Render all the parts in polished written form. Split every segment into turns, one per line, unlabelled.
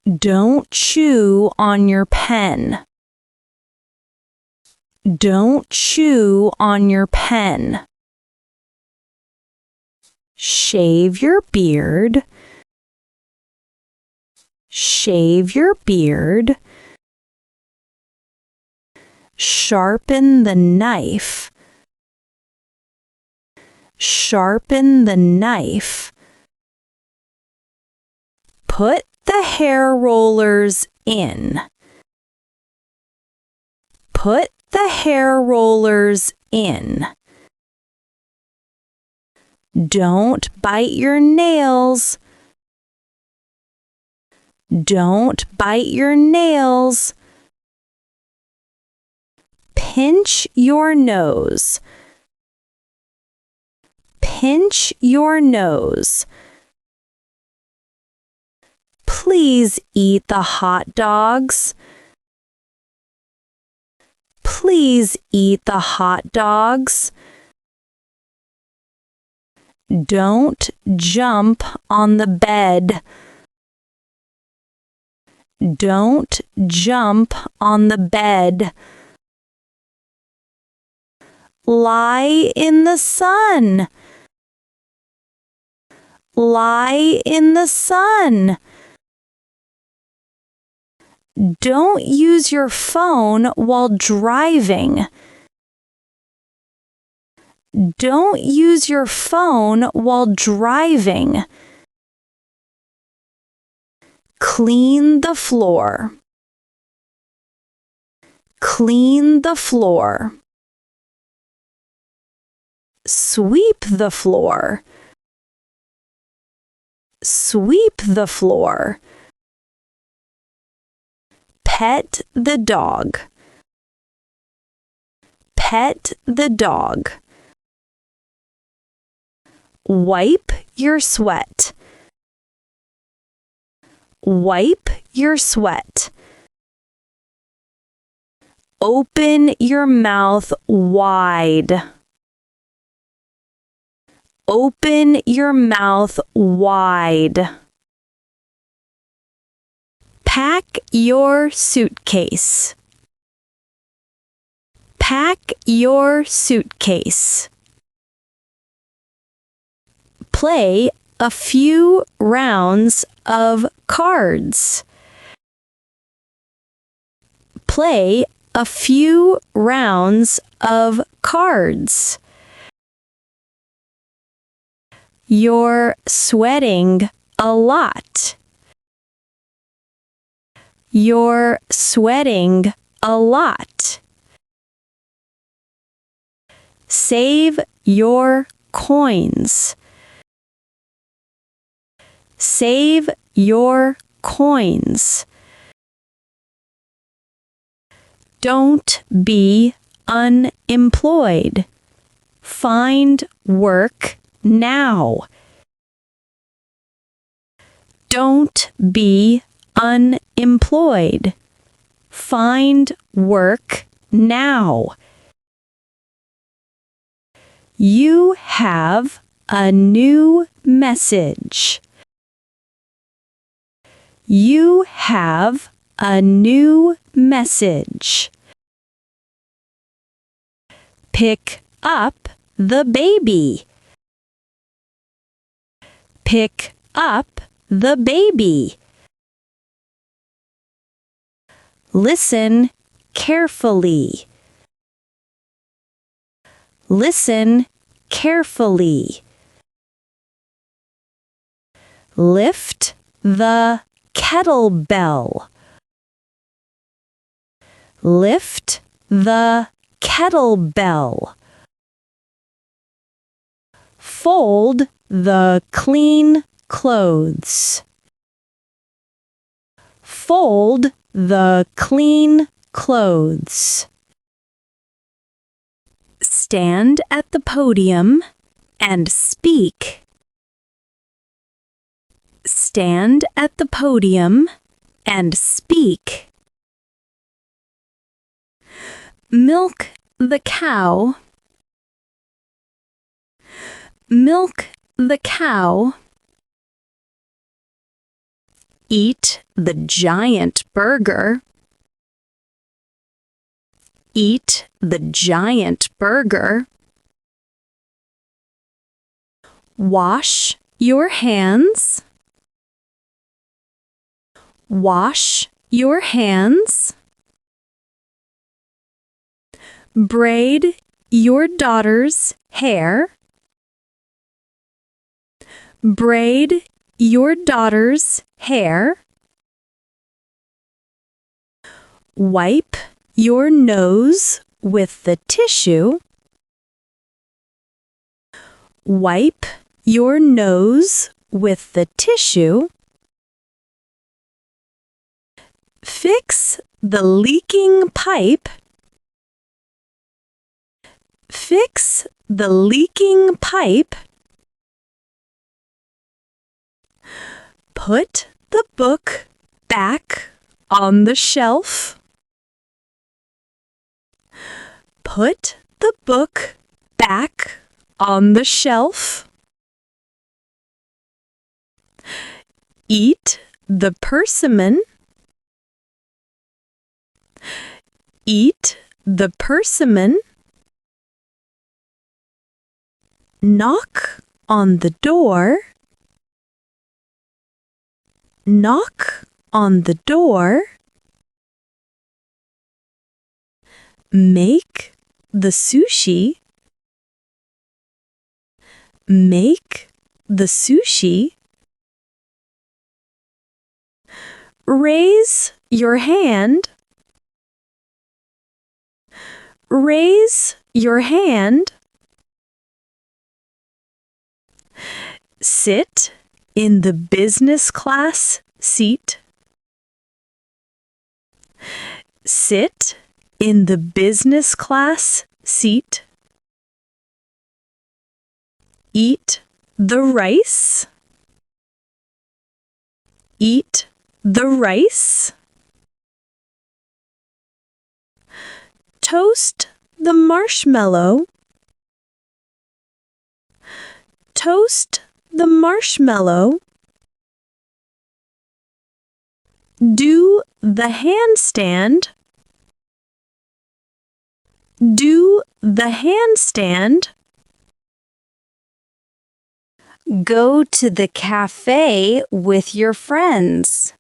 Don't chew on your pen. Don't chew on your pen. Shave your beard. Shave your beard. Sharpen the knife. Sharpen the knife. Put the hair rollers in. Put the hair rollers in. Don't bite your nails. Don't bite your nails. Pinch your nose. Pinch your nose. Please eat the hot dogs. Please eat the hot dogs. Don't jump on the bed. Don't jump on the bed. Lie in the sun. Lie in the sun. Don't use your phone while driving. Don't use your phone while driving. Clean the floor. Clean the floor. Sweep the floor. Sweep the floor. Pet the dog. Pet the dog. Wipe your sweat. Wipe your sweat. Open your mouth wide. Open your mouth wide. Pack your suitcase. Pack your suitcase. Play a few rounds of cards. Play a few rounds of cards. You're sweating a lot. You're sweating a lot. Save your coins. Save your coins. Don't be unemployed. Find work now. Don't be unemployed. Find work now. You have a new message. You have a new message. Pick up the baby. Pick up the baby. Listen carefully. Listen carefully. Lift the kettlebell. Lift the kettlebell. Fold the clean clothes. Fold the clean clothes. Stand at the podium and speak. Stand at the podium and speak. Milk the cow. Milk the cow. Eat the giant burger. Eat the giant burger. Wash your hands. Wash your hands. Braid your daughter's hair. Braid your daughter's hair. Wipe your nose with the tissue. Wipe your nose with the tissue. Fix the leaking pipe. Fix the leaking pipe. Put the book back on the shelf. Put the book back on the shelf. Eat the persimmon. Eat the persimmon. Knock on the door. Knock on the door. Make the sushi. Make the sushi. Raise your hand. Raise your hand. Sit in the business class seat. Sit in the business class seat. Eat the rice. Eat the rice. Toast the marshmallow. Toast the marshmallow. Do the handstand. Do the handstand. Go to the cafe with your friends.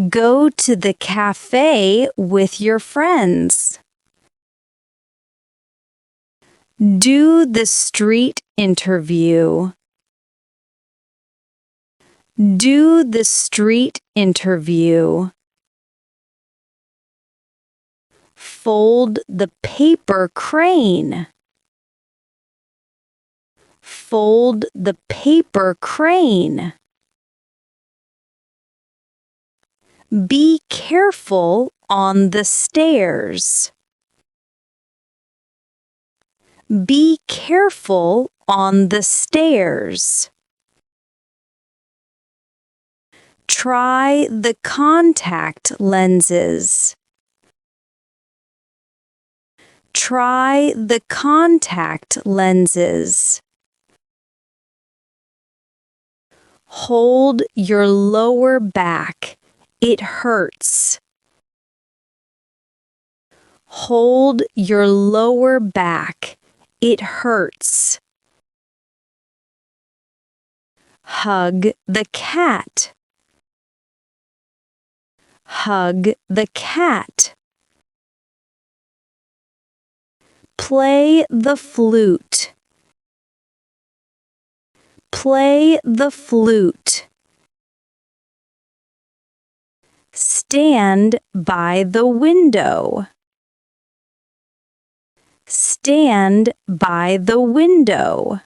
Go to the cafe with your friends. Do the street interview. Do the street interview. Fold the paper crane. Fold the paper crane. Be careful on the stairs. Be careful on the stairs. Try the contact lenses. Try the contact lenses. Hold your lower back. It hurts. Hold your lower back. It hurts. Hug the cat. Hug the cat. Play the flute. Play the flute. Stand by the window. Stand by the window.